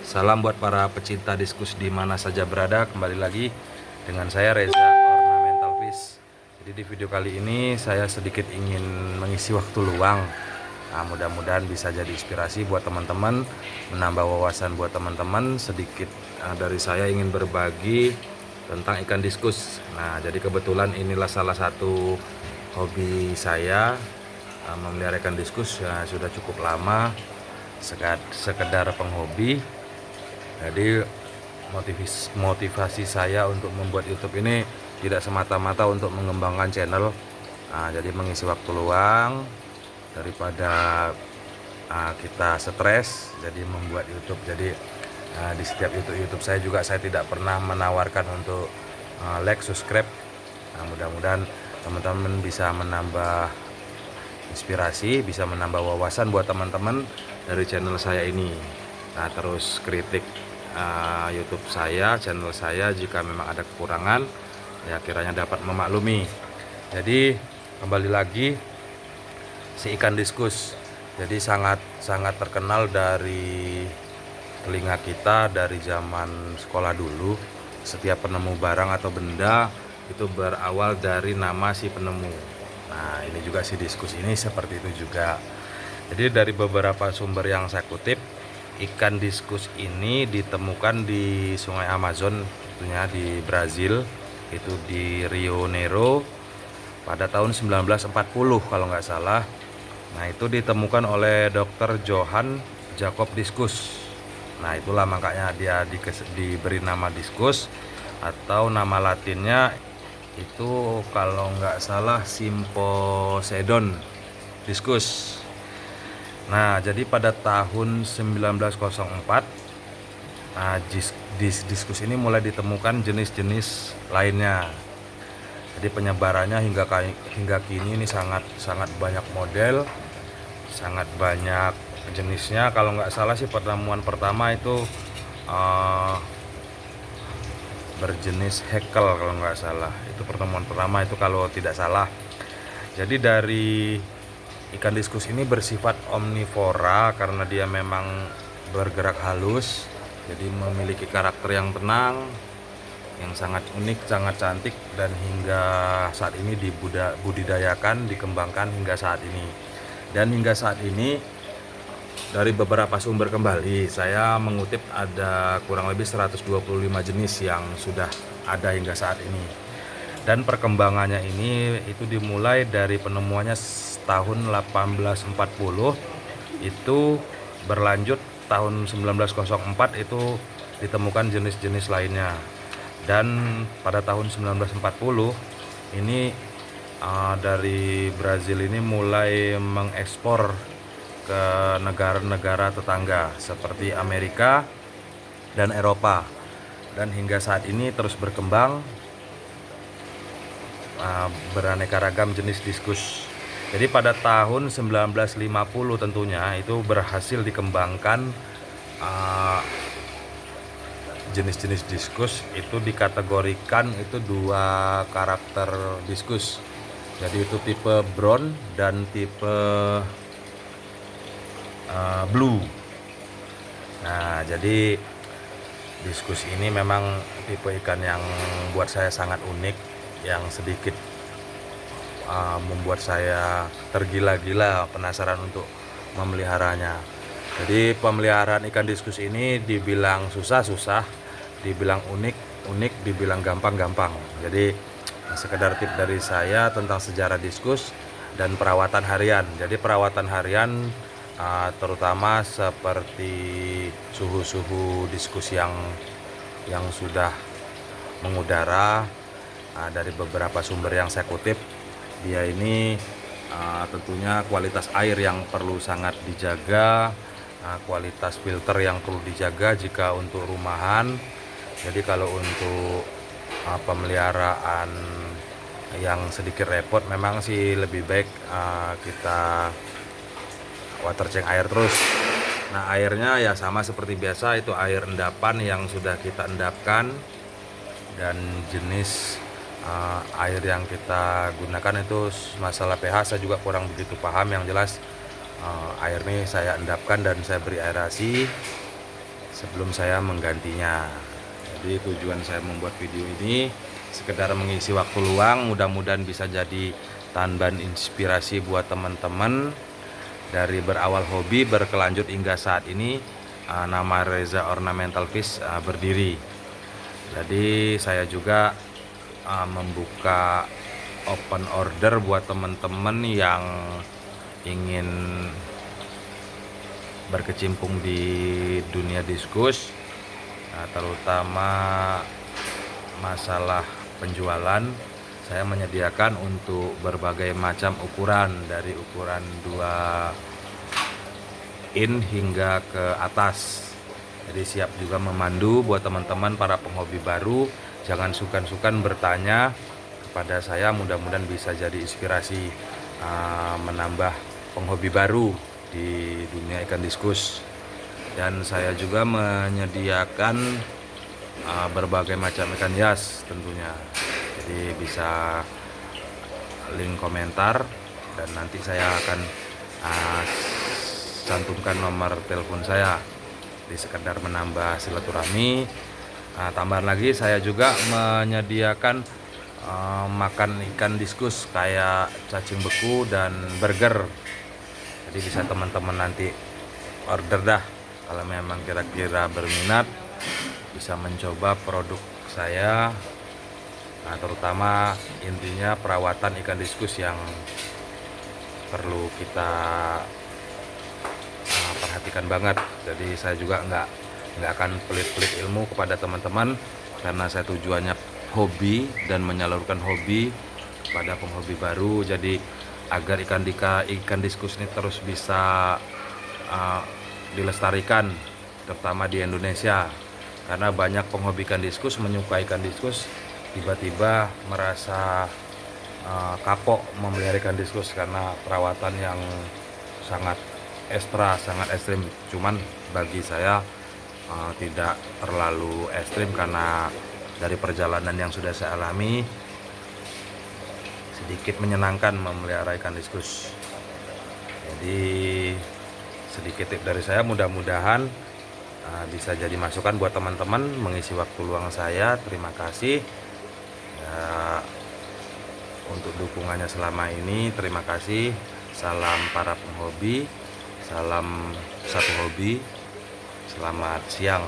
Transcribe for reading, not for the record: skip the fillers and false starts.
Salam buat para pecinta diskus di mana saja berada. Kembali lagi dengan saya Reza Ornamental Fish. Jadi di video kali ini saya sedikit ingin mengisi waktu luang. Nah, mudah-mudahan bisa jadi inspirasi buat teman-teman, menambah wawasan buat teman-teman. Sedikit dari saya ingin berbagi tentang ikan diskus. Nah, jadi kebetulan inilah salah satu hobi saya, memelihara ikan diskus ya, sudah cukup lama. Sekedar penghobi. Jadi motivasi saya untuk membuat YouTube ini tidak semata-mata untuk mengembangkan channel. Nah, jadi mengisi waktu luang daripada kita stres, jadi membuat YouTube. Jadi di setiap YouTube saya juga saya tidak pernah menawarkan untuk like, subscribe. Nah, mudah-mudahan teman-teman bisa menambah inspirasi, bisa menambah wawasan buat teman-teman dari channel saya ini. Nah, terus kritik YouTube saya, channel saya jika memang ada kekurangan, ya kiranya dapat memaklumi. Jadi kembali lagi, si ikan diskus. Jadi sangat terkenal dari telinga kita dari zaman sekolah dulu. Setiap penemu barang atau benda itu berawal dari nama si penemu. Nah, ini juga si diskus ini seperti itu juga. Jadi dari beberapa sumber yang saya kutip, ikan diskus ini ditemukan di Sungai Amazon, tentunya di Brazil, itu di Rio Negro pada tahun 1940 kalau nggak salah. Nah, itu ditemukan oleh Dr. Johann Jacob Discus. Nah, itulah makanya dia diberi nama diskus, atau nama latinnya itu kalau nggak salah Symposedon discus. Nah, jadi pada tahun 1904, diskus ini mulai ditemukan jenis-jenis lainnya. Jadi penyebarannya hingga kini ini sangat banyak model, sangat banyak jenisnya. Kalau nggak salah sih penemuan pertama itu berjenis hekel kalau nggak salah. Itu pertemuan pertama itu kalau tidak salah. Jadi dari ikan diskus ini bersifat omnivora karena dia memang bergerak halus, jadi memiliki karakter yang tenang, yang sangat unik, sangat cantik, dan hingga saat ini dibudidayakan, dikembangkan hingga saat ini. Dan hingga saat ini dari beberapa sumber kembali saya mengutip ada kurang lebih 125 jenis yang sudah ada hingga saat ini. Dan perkembangannya ini itu dimulai dari penemuannya tahun 1840, itu berlanjut tahun 1904 itu ditemukan jenis-jenis lainnya. Dan pada tahun 1940 ini dari Brazil ini mulai mengekspor ke negara-negara tetangga seperti Amerika dan Eropa. Dan hingga saat ini terus berkembang, beraneka ragam jenis diskus. Jadi pada tahun 1950 tentunya itu berhasil dikembangkan jenis-jenis diskus itu dikategorikan itu dua karakter diskus. Jadi itu tipe brown dan tipe blue. Nah, jadi diskus ini memang tipe ikan yang buat saya sangat unik, yang sedikit membuat saya tergila-gila penasaran untuk memeliharanya. Jadi pemeliharaan ikan diskus ini dibilang susah, dibilang unik, dibilang gampang. Jadi sekedar tip dari saya tentang sejarah diskus dan perawatan harian. Jadi perawatan harian terutama seperti suhu diskus yang sudah mengudara, dari beberapa sumber yang saya kutip, dia ini tentunya kualitas air yang perlu sangat dijaga, kualitas filter yang perlu dijaga jika untuk rumahan. Jadi kalau untuk pemeliharaan yang sedikit repot, memang sih lebih baik kita water change air terus. Nah, airnya ya sama seperti biasa, itu air endapan yang sudah kita endapkan, dan jenis air yang kita gunakan itu masalah pH saya juga kurang begitu paham. Yang jelas air ini saya endapkan dan saya beri aerasi sebelum saya menggantinya. Jadi tujuan saya membuat video ini sekedar mengisi waktu luang, mudah-mudahan bisa jadi tambahan inspirasi buat teman-teman dari berawal hobi berkelanjut hingga saat ini nama Reza Ornamental Fish berdiri. Jadi saya juga membuka open order buat teman-teman yang ingin berkecimpung di dunia diskus, terutama masalah penjualan. Saya menyediakan untuk berbagai macam ukuran, dari ukuran 2 in hingga ke atas. Jadi siap juga memandu buat teman-teman para penghobi baru. Jangan sungkan-sungkan bertanya kepada saya, mudah-mudahan bisa jadi inspirasi menambah penghobi baru di dunia ikan diskus. Dan saya juga menyediakan berbagai macam ikan hias tentunya. Jadi bisa link komentar dan nanti saya akan cantumkan nomor telepon saya di sekedar menambah silaturahmi. Tambahan lagi, saya juga menyediakan makan ikan diskus kayak cacing beku dan burger. Jadi bisa teman-teman nanti order dah, kalau memang kira-kira berminat bisa mencoba produk saya. Terutama intinya perawatan ikan diskus yang perlu kita perhatikan banget. Jadi saya juga nggak akan pelit-pelit ilmu kepada teman-teman, karena saya tujuannya hobi dan menyalurkan hobi kepada penghobi baru. Jadi agar ikan diskus ini terus bisa dilestarikan, terutama di Indonesia, karena banyak penghobi ikan diskus menyukai ikan diskus, tiba-tiba merasa kapok memelihara ikan diskus karena perawatan yang sangat ekstra, sangat ekstrim. Cuman bagi saya tidak terlalu ekstrim, karena dari perjalanan yang sudah saya alami sedikit menyenangkan memelihara ikan diskus. Jadi sedikit tip dari saya, mudah-mudahan bisa jadi masukan buat teman-teman mengisi waktu luang saya. Terima kasih ya, untuk dukungannya selama ini. Terima kasih. Salam para penghobi, salam satu hobi. Selamat siang.